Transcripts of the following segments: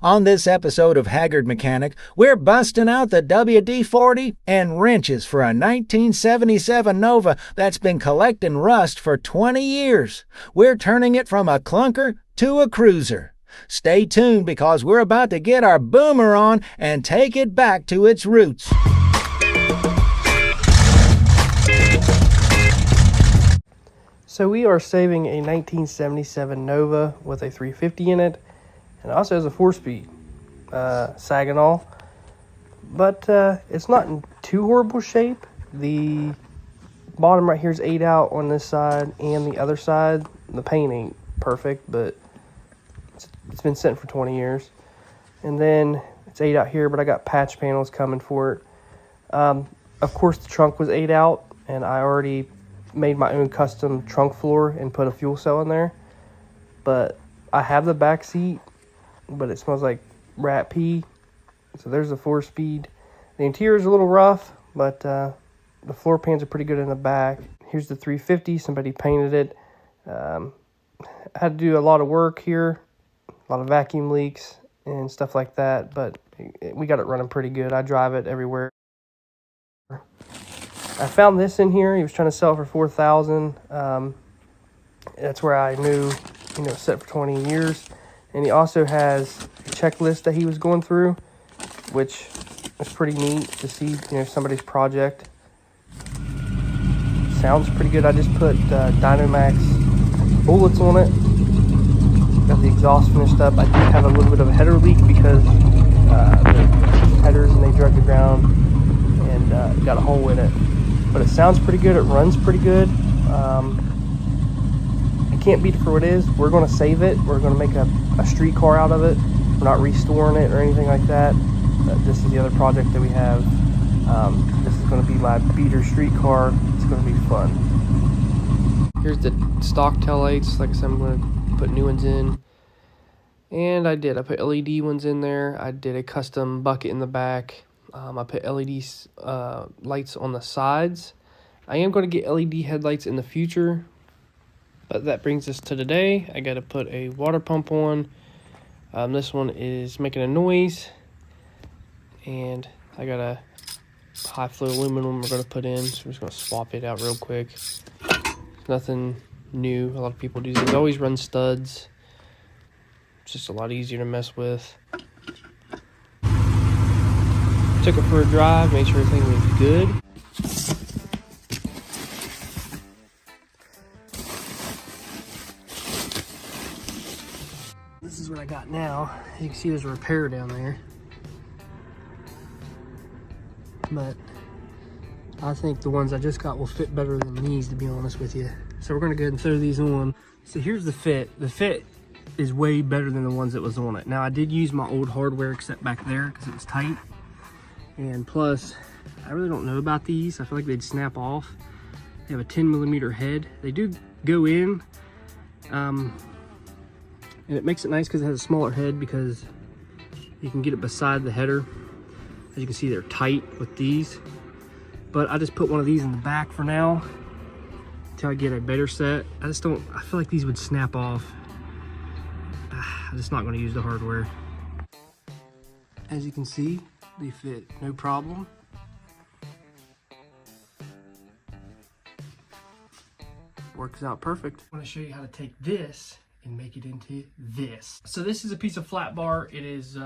On this episode of Haggard Mechanic, we're busting out the WD-40 and wrenches for a 1977 Nova that's been collecting rust for 20 years. We're turning it from a clunker to a cruiser. Stay tuned because we're about to get our boomer on and take it back to its roots. So we are saving a 1977 Nova with a 350 in it, and it also has a 4-speed Saginaw, but it's not in too horrible shape. The bottom right here is 8 out on this side and the other side. The paint ain't perfect, but it's been sitting for 20 years. And then it's 8 out here, but I got patch panels coming for it. Of course, the trunk was 8 out, and I already made my own custom trunk floor and put a fuel cell in there. But I have the back seat, but it smells like rat pee. So there's the 4-speed. The interior is a little rough, but the floor pans are pretty good in the back. Here's the 350. Somebody painted it. I had to do a lot of work here, a lot of vacuum leaks and stuff like that, but we got it running pretty good. I drive it everywhere. I found this in here. He was trying to sell it for $4,000. That's where I knew, set for 20 years. And he also has a checklist that he was going through, which is pretty neat to see, somebody's project. Sounds pretty good. I just put Dynamax bullets on it. Got the exhaust finished up. I did have a little bit of a header leak because the headers, and they drug the ground and got a hole in it. But it sounds pretty good. It runs pretty good. I can't beat it for what it is. We're going to save it. We're going to make a street car out of it. We're not restoring it or anything like that. This is the other project that we have. This is going to be my beater street car. It's going to be fun. Here's the stock taillights. Like I said, I'm going to put new ones in. And I put LED ones in there. I did a custom bucket in the back. I put LED lights on the sides. I am going to get LED headlights in the future, but that brings us to today. I got to put a water pump on. This one is making a noise, and I got a high flow aluminum we're going to put in, so I'm just going to swap it out real quick. Nothing new. A lot of people do these. Always run studs. It's just a lot easier to mess with. Took it for a drive, made sure everything was good. This is what I got now. You can see there's a repair down there. But I think the ones I just got will fit better than these, to be honest with you. So we're gonna go ahead and throw these on. So here's the fit. The fit is way better than the ones that was on it. Now I did use my old hardware except back there because it was tight. And plus, I really don't know about these. I feel like they'd snap off. They have a 10mm head. They do go in. And it makes it nice because it has a smaller head because you can get it beside the header. As you can see, they're tight with these. But I just put one of these in the back for now until I get a better set. I feel like these would snap off. I'm just not going to use the hardware. As you can see, they fit no problem. Works out perfect. I want to show you how to take this and make it into this. So this is a piece of flat bar. It is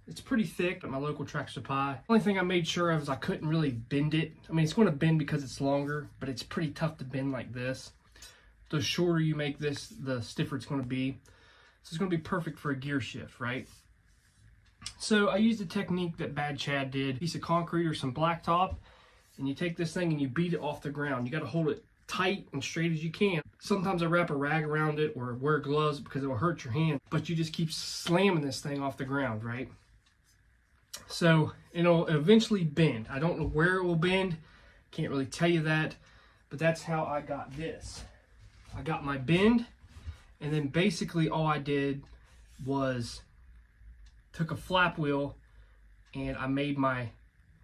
it's pretty thick at my local Tractor Supply. The only thing I made sure of is I couldn't really bend it. I mean, it's going to bend because it's longer, but it's pretty tough to bend like this. The shorter you make this, the stiffer it's going to be. So it's going to be perfect for a gear shift, right? So I used a technique that Bad Chad did. A piece of concrete or some blacktop, and you take this thing and you beat it off the ground. You got to hold it tight and straight as you can. Sometimes I wrap a rag around it or wear gloves because it will hurt your hand, but you just keep slamming this thing off the ground, right? So it'll eventually bend. I don't know where it will bend. Can't really tell you that, but that's how I got this. I got my bend, and then basically all I did was took a flap wheel and I made my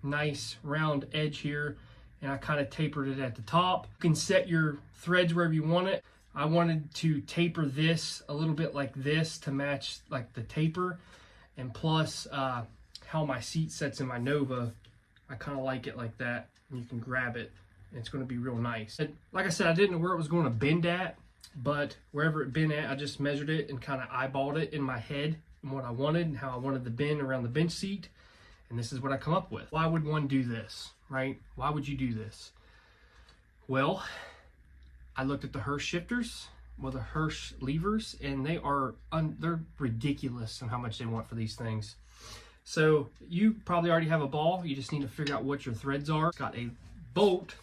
nice round edge here, and I kind of tapered it at the top. You can set your threads wherever you want it. I wanted to taper this a little bit like this to match like the taper, and plus how my seat sets in my Nova, I kind of like it like that, and you can grab it and it's going to be real nice. And like I said, I didn't know where it was going to bend at, but wherever it bent at, I just measured it and kind of eyeballed it in my head and what I wanted and how I wanted the bend around the bench seat, and this is what I come up with. Why would one do this, right? Why would you do this? Well, I looked at the Hirsch shifters, well, the Hirsch levers, and they're ridiculous in how much they want for these things. So you probably already have a ball. You just need to figure out what your threads are. It's got a bolt,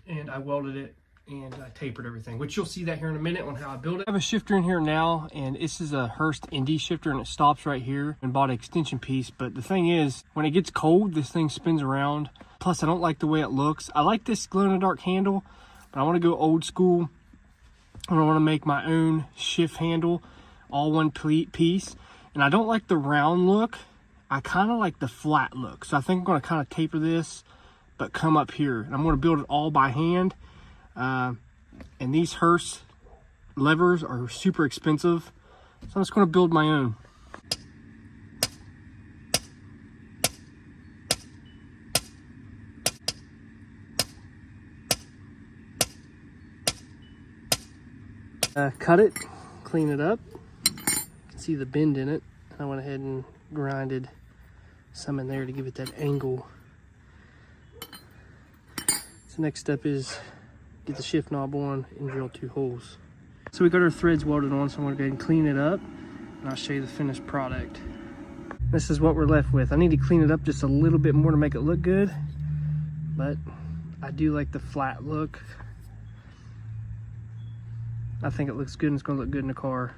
and I welded it and I tapered everything, which you'll see that here in a minute on how I build it. I have a shifter in here now, and this is a Hirsch ND shifter, and it stops right here, and bought an extension piece. But the thing is, when it gets cold, this thing spins around. Plus, I don't like the way it looks. I like this glow-in-the-dark handle, but I want to go old school. I want to make my own shift handle, all one piece. And I don't like the round look. I kind of like the flat look. So I think I'm going to kind of taper this, but come up here. And I'm going to build it all by hand. And these Hirsch levers are super expensive. So I'm just going to build my own. Cut it, clean it up. See the bend in it. I went ahead and grinded some in there to give it that angle. So next step is get the shift knob on and drill 2 holes. So we got our threads welded on, so I'm gonna go ahead and clean it up, and I'll show you the finished product. This is what we're left with. I need to clean it up just a little bit more to make it look good, but I do like the flat look. I think it looks good, and it's gonna look good in the car.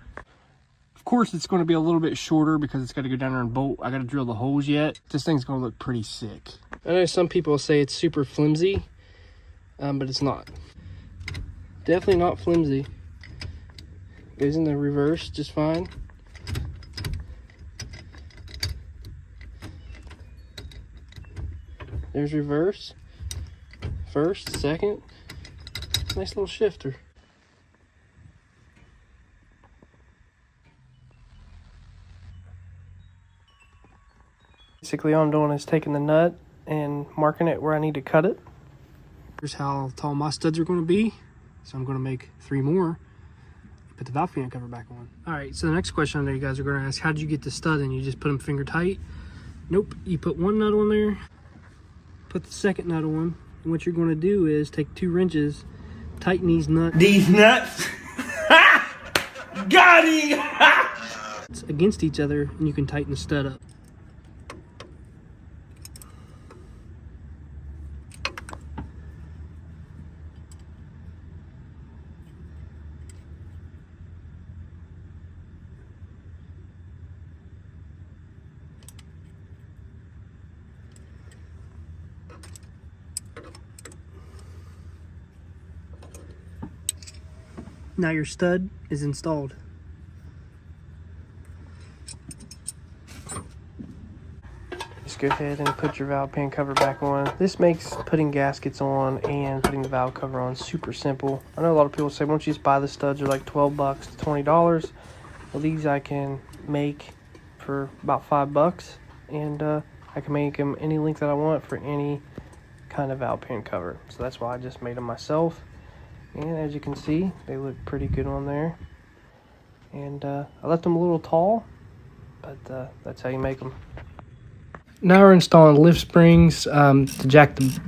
Of course, it's gonna be a little bit shorter because it's gotta go down there and bolt. I gotta drill the holes yet. This thing's gonna look pretty sick. I know some people say it's super flimsy, but it's not. Definitely not flimsy. Goes in the reverse just fine. There's reverse, first, second. Nice little shifter. Basically, all I'm doing is taking the nut and marking it where I need to cut it. Here's how tall my studs are going to be. So I'm going to make 3 more. Put the valve pan cover back on. All right, so the next question I know you guys are going to ask, how did you get the stud in? You just put them finger tight? Nope, you put 1 nut on there, put the second nut on, and what you're going to do is take 2 wrenches, tighten these nuts. These nuts? Got him! Against each other, and you can tighten the stud up. Now your stud is installed. Just go ahead and put your valve pan cover back on. This makes putting gaskets on and putting the valve cover on super simple. I know a lot of people say, why don't you just buy the studs? They're like 12 bucks to $20. Well, these I can make for about $5, and I can make them any length that I want for any kind of valve pan cover. So that's why I just made them myself. And as you can see, they look pretty good on there. And I left them a little tall, but that's how you make them. Now we're installing lift springs to jack the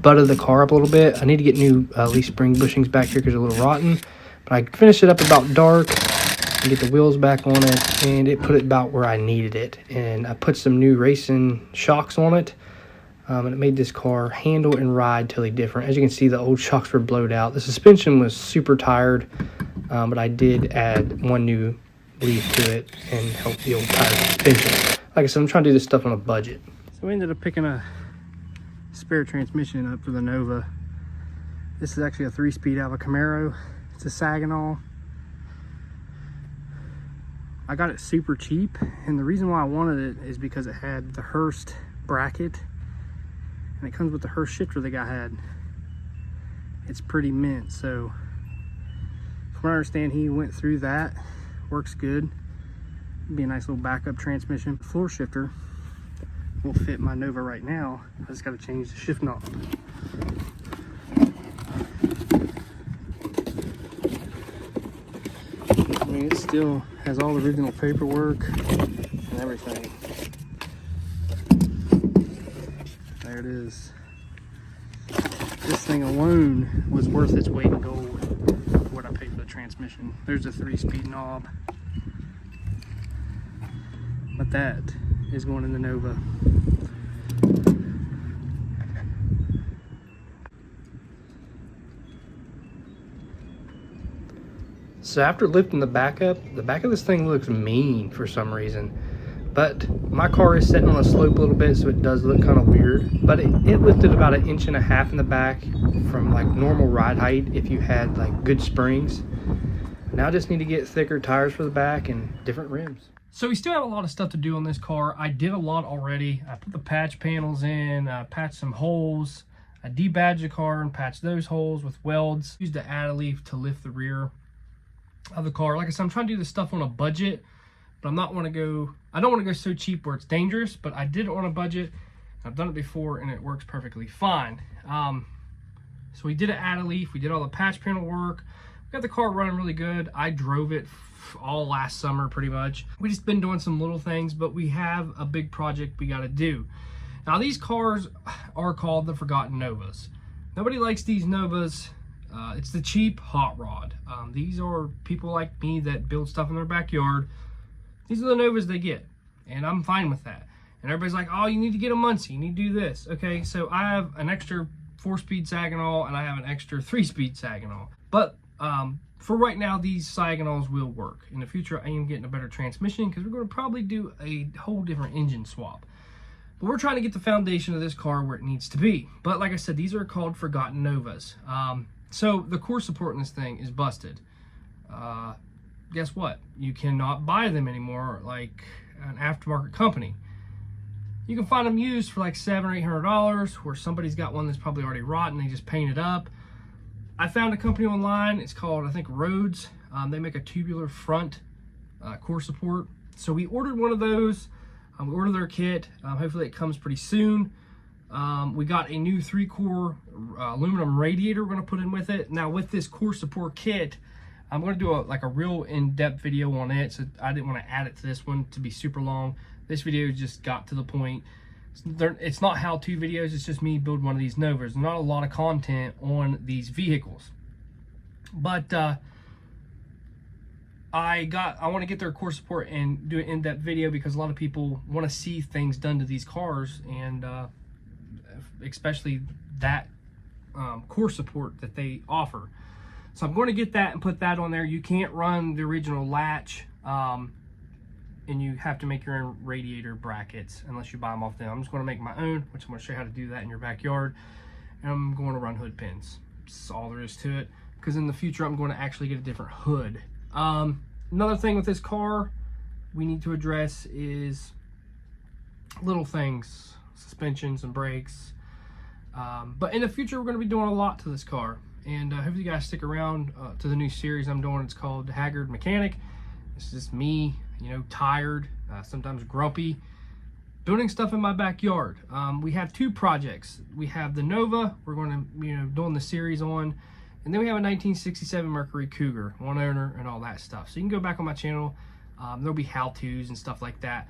butt of the car up a little bit. I need to get new leaf spring bushings back here because they're a little rotten. But I finished it up about dark and get the wheels back on it, and it put it about where I needed it. And I put some new racing shocks on it. And it made this car handle and ride totally different. As you can see, the old shocks were blowed out. The suspension was super tired, but I did add 1 new leaf to it and help the old tired suspension. Like I said, I'm trying to do this stuff on a budget. So we ended up picking a spare transmission up for the Nova. This is actually a 3-speed out of a Camaro. It's a Saginaw. I got it super cheap, and the reason why I wanted it is because it had the Hirsch bracket. And it comes with the Hirsch shifter the guy had. It's pretty mint, so From what I understand, he went through that. Works good. Be a nice little backup transmission. Floor shifter will fit my Nova right now. I just got to change the shift knob. I mean, it still has all the original paperwork and everything. There it is. This thing alone was worth its weight in gold for what I paid for the transmission. There's a 3-speed knob. But that is going in the Nova. So after lifting the back of this thing looks mean for some reason. But my car is sitting on a slope a little bit, so it does look kind of weird. But it lifted about 1.5 inches in the back from like normal ride height if you had like good springs. Now I just need to get thicker tires for the back and different rims. So we still have a lot of stuff to do on this car. I did a lot already. I put the patch panels in, patched some holes. I debadged the car and patched those holes with welds. Used the add-a-leaf to lift the rear of the car. Like I said, I'm trying to do this stuff on a budget, but I don't want to go so cheap where it's dangerous, but I did it on a budget. I've done it before and it works perfectly fine. So we did an add-a-leaf. We did all the patch panel work. We got the car running really good. I drove it all last summer pretty much. We just been doing some little things, but we have a big project we got to do. Now these cars are called the Forgotten Novas. Nobody likes these Novas. It's the cheap hot rod. These are people like me that build stuff in their backyard. These are the Novas they get, and I'm fine with that. And everybody's like, oh, you need to get a Muncie, you need to do this. Okay, so I have an extra 4-speed Saginaw and I have an extra 3-speed Saginaw. But for right now, these Saginaws will work. In the future, I am getting a better transmission because we're going to probably do a whole different engine swap. But we're trying to get the foundation of this car where it needs to be. But like I said, these are called Forgotten Novas. So the core support in this thing is busted. Guess what? You cannot buy them anymore like an aftermarket company. You can find them used for like $700 or $800 where somebody's got one that's probably already rotten. They just paint it up. I found a company online. It's called, I think, Rhodes. They make a tubular front core support. So we ordered one of those. We ordered their kit. Hopefully it comes pretty soon. We got a new 3-core aluminum radiator we're going to put in with it. Now with this core support kit, I'm going to do a real in-depth video on it. So I didn't want to add it to this one to be super long. This video just got to the point. It's not how-to videos. It's just me building one of these Novas. There's not a lot of content on these vehicles. But I want to get their core support and do an in-depth video because a lot of people want to see things done to these cars, and especially that core support that they offer. So I'm going to get that and put that on there. You can't run the original latch, and you have to make your own radiator brackets unless you buy them off them. I'm just going to make my own, which I'm going to show you how to do that in your backyard. And I'm going to run hood pins. That's all there is to it. Because in the future, I'm going to actually get a different hood. Another thing with this car we need to address is little things, suspensions and brakes. But in the future, we're going to be doing a lot to this car. And I hope you guys stick around to the new series I'm doing. It's called Haggard Mechanic. It's just me, tired, sometimes grumpy, building stuff in my backyard. We have 2 projects. We have the Nova, we're going to, doing the series on. And then we have a 1967 Mercury Cougar, 1 owner and all that stuff. So you can go back on my channel. There'll be how-tos and stuff like that.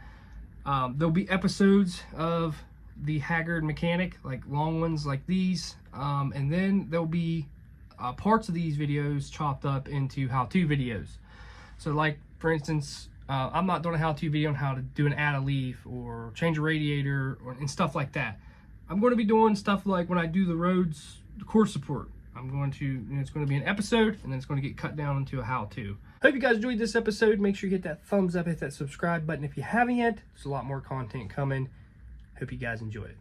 There'll be episodes of the Haggard Mechanic, like long ones like these. And then there'll be parts of these videos chopped up into how-to videos. So like, for instance, I'm not doing a how-to video on how to do an add-a-leaf or change a radiator and stuff like that. I'm going to be doing stuff like when I do the Rhodes core support. I'm going to, it's going to be an episode, and then it's going to get cut down into a how-to. Hope you guys enjoyed this episode. Make sure you hit that thumbs up, hit that subscribe button if you haven't yet. There's a lot more content coming. Hope you guys enjoy it.